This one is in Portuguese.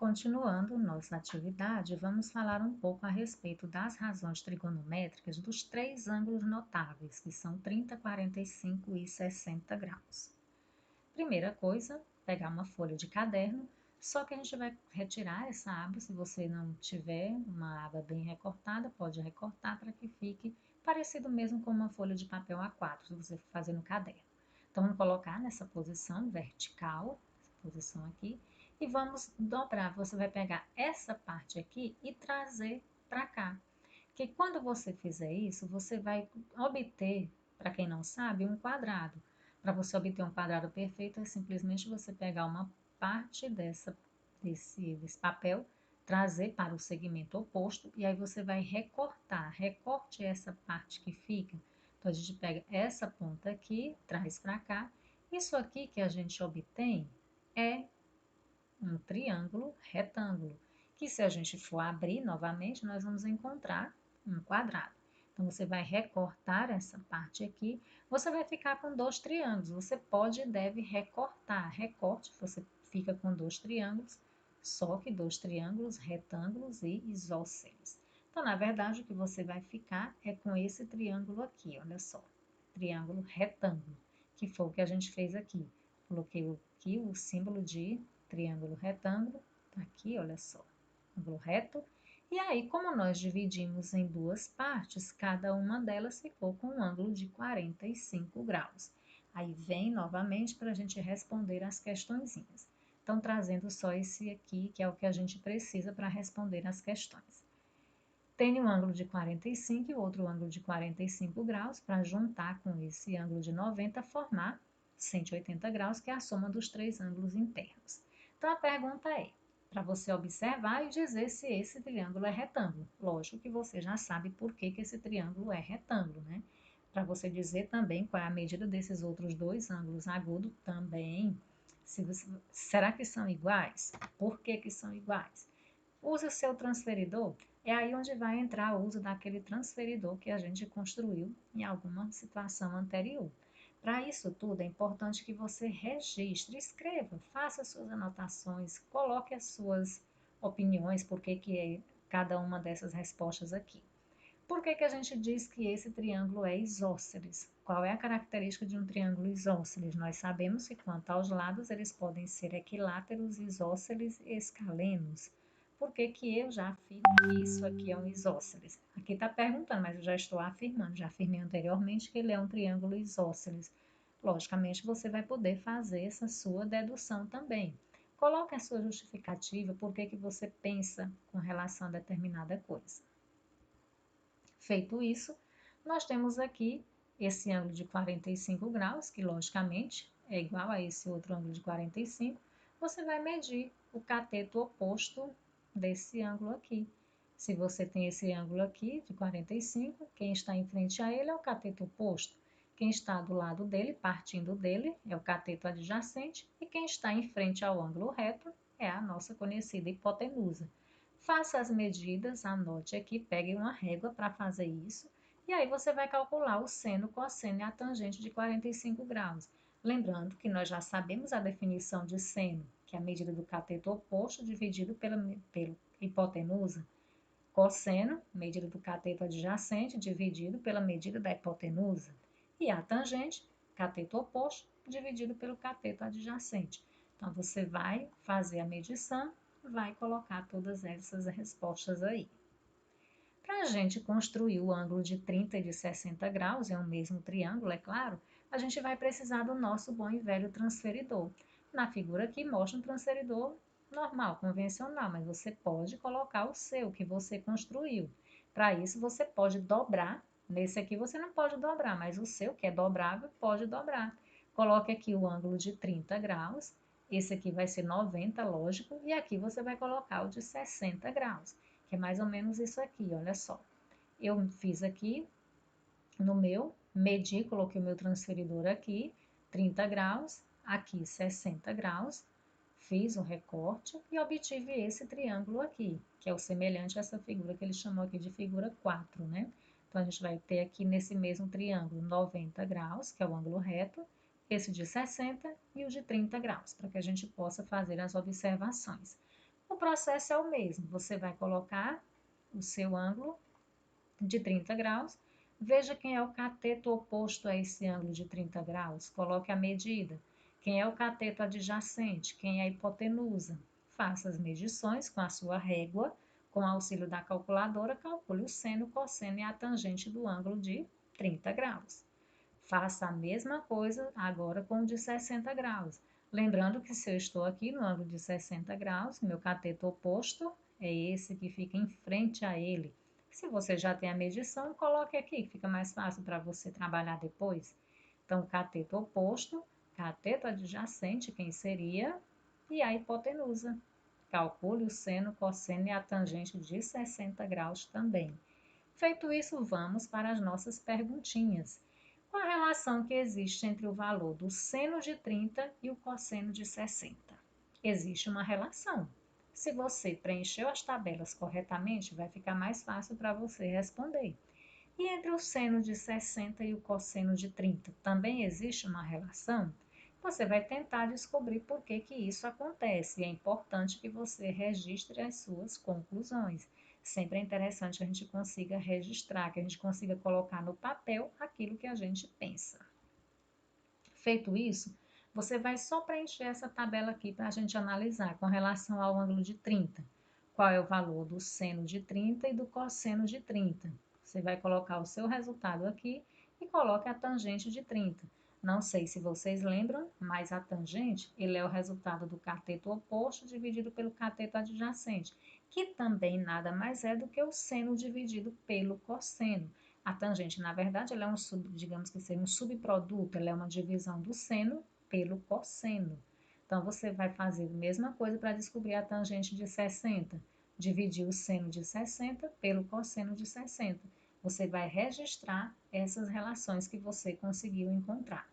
Continuando nossa atividade, vamos falar um pouco a respeito das razões trigonométricas dos três ângulos notáveis, que são 30, 45 e 60 graus. Primeira coisa, pegar uma folha de caderno, só que a gente vai retirar essa aba. Se você não tiver uma aba bem recortada, pode recortar para que fique parecido mesmo com uma folha de papel A4, se você for fazer no caderno. Então, vamos colocar nessa posição vertical, essa posição aqui, e vamos dobrar. Você vai pegar essa parte aqui e trazer para cá. Que quando você fizer isso, você vai obter, para quem não sabe, um quadrado. Para você obter um quadrado perfeito, é simplesmente você pegar uma parte desse papel, trazer para o segmento oposto, e aí você vai recortar. Recorte essa parte que fica. Então, a gente pega essa ponta aqui, traz para cá. Isso aqui que a gente obtém é um triângulo retângulo, que se a gente for abrir novamente, nós vamos encontrar um quadrado. Então, você vai recortar essa parte aqui, você vai ficar com dois triângulos. Você pode e deve recortar. Recorte, você fica com dois triângulos, só que dois triângulos retângulos e isósceles. Então, na verdade, o que você vai ficar é com esse triângulo aqui, olha só. Triângulo retângulo, que foi o que a gente fez aqui. Coloquei aqui o símbolo de triângulo retângulo, tá aqui, olha só, ângulo reto. E aí, como nós dividimos em duas partes, cada uma delas ficou com um ângulo de 45 graus. Aí vem novamente para a gente responder as questõezinhas. Então, trazendo só esse aqui, que é o que a gente precisa para responder as questões. Tem um ângulo de 45 e outro ângulo de 45 graus, para juntar com esse ângulo de 90, formar 180 graus, que é a soma dos três ângulos internos. Então, a pergunta é, para você observar e dizer se esse triângulo é retângulo. Lógico que você já sabe por que esse triângulo é retângulo, né? Para você dizer também qual é a medida desses outros dois ângulos agudos também. Será que são iguais? Por que são iguais? Use o seu transferidor. É aí onde vai entrar o uso daquele transferidor que a gente construiu em alguma situação anterior. Para isso tudo, é importante que você registre, escreva, faça suas anotações, coloque as suas opiniões, por que é cada uma dessas respostas aqui. Por que a gente diz que esse triângulo é isósceles? Qual é a característica de um triângulo isósceles? Nós sabemos que quanto aos lados, eles podem ser equiláteros, isósceles e escalenos. Por que eu já afirmo que isso aqui é um isósceles? Aqui está perguntando, mas eu já estou afirmando. Já afirmei anteriormente que ele é um triângulo isósceles. Logicamente, você vai poder fazer essa sua dedução também. Coloque a sua justificativa, por que você pensa com relação a determinada coisa. Feito isso, nós temos aqui esse ângulo de 45 graus, que logicamente é igual a esse outro ângulo de 45. Você vai medir o cateto oposto desse ângulo aqui. Se você tem esse ângulo aqui de 45, quem está em frente a ele é o cateto oposto. Quem está do lado dele, partindo dele, é o cateto adjacente. E quem está em frente ao ângulo reto é a nossa conhecida hipotenusa. Faça as medidas, anote aqui, pegue uma régua para fazer isso. E aí você vai calcular o seno, cosseno e a tangente de 45 graus. Lembrando que nós já sabemos a definição de seno, que é a medida do cateto oposto dividido pela hipotenusa. Cosseno, medida do cateto adjacente dividido pela medida da hipotenusa. E a tangente, cateto oposto, dividido pelo cateto adjacente. Então, você vai fazer a medição, vai colocar todas essas respostas aí. Para a gente construir o ângulo de 30 e de 60 graus, é o mesmo triângulo, é claro, a gente vai precisar do nosso bom e velho transferidor. Na figura aqui mostra um transferidor normal, convencional, mas você pode colocar o seu, que você construiu. Para isso, você pode dobrar. Nesse aqui você não pode dobrar, mas o seu, que é dobrável, pode dobrar. Coloque aqui o ângulo de 30 graus. Esse aqui vai ser 90, lógico, e aqui você vai colocar o de 60 graus, que é mais ou menos isso aqui, olha só. Eu fiz aqui no meu, medi, coloquei o meu transferidor aqui, 30 graus, aqui 60 graus, fiz o recorte e obtive esse triângulo aqui, que é o semelhante a essa figura que ele chamou aqui de figura 4, né? Então, a gente vai ter aqui nesse mesmo triângulo 90 graus, que é o ângulo reto, esse de 60 e o de 30 graus, para que a gente possa fazer as observações. O processo é o mesmo, você vai colocar o seu ângulo de 30 graus, veja quem é o cateto oposto a esse ângulo de 30 graus, coloque a medida. Quem é o cateto adjacente, quem é a hipotenusa. Faça as medições com a sua régua, com auxílio da calculadora, calcule o seno, cosseno e a tangente do ângulo de 30 graus. Faça a mesma coisa agora com o de 60 graus. Lembrando que se eu estou aqui no ângulo de 60 graus, meu cateto oposto é esse que fica em frente a ele. Se você já tem a medição, coloque aqui, que fica mais fácil para você trabalhar depois. Então, cateto oposto, cateto adjacente, quem seria? E a hipotenusa. Calcule o seno, cosseno e a tangente de 60 graus também. Feito isso, vamos para as nossas perguntinhas. Qual a relação que existe entre o valor do seno de 30 e o cosseno de 60? Existe uma relação. Se você preencheu as tabelas corretamente, vai ficar mais fácil para você responder. E entre o seno de 60 e o cosseno de 30, também existe uma relação? Você vai tentar descobrir por que que isso acontece. E é importante que você registre as suas conclusões. Sempre é interessante que a gente consiga registrar, que a gente consiga colocar no papel aquilo que a gente pensa. Feito isso, você vai só preencher essa tabela aqui para a gente analisar com relação ao ângulo de 30. Qual é o valor do seno de 30 e do cosseno de 30? Você vai colocar o seu resultado aqui e coloque a tangente de 30. Não sei se vocês lembram, mas a tangente, ele é o resultado do cateto oposto dividido pelo cateto adjacente, que também nada mais é do que o seno dividido pelo cosseno. A tangente, na verdade, ela é digamos que seja um subproduto, ela é uma divisão do seno pelo cosseno. Então, você vai fazer a mesma coisa para descobrir a tangente de 60. Dividir o seno de 60 pelo cosseno de 60. Você vai registrar essas relações que você conseguiu encontrar.